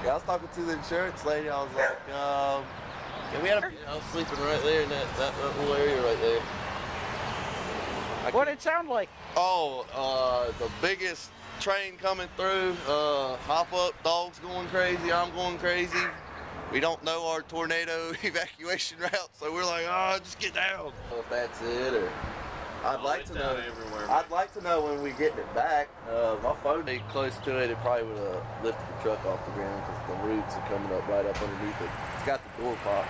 Yeah, I was talking to the insurance lady. I was like, Yeah, we had a. I was sleeping right there in that little area right there. What did it sound like? oh, the biggest train coming through. Hop up, dogs going crazy. I'm going crazy. We don't know our tornado evacuation route, so we're like, oh, just get down. If that's it, or I'd like to know. Everywhere, I'd like to know when we get it back. My phone ain't close to it. It probably would have lifted the truck off the ground because the roots are coming up right up underneath it. It's got the door popped.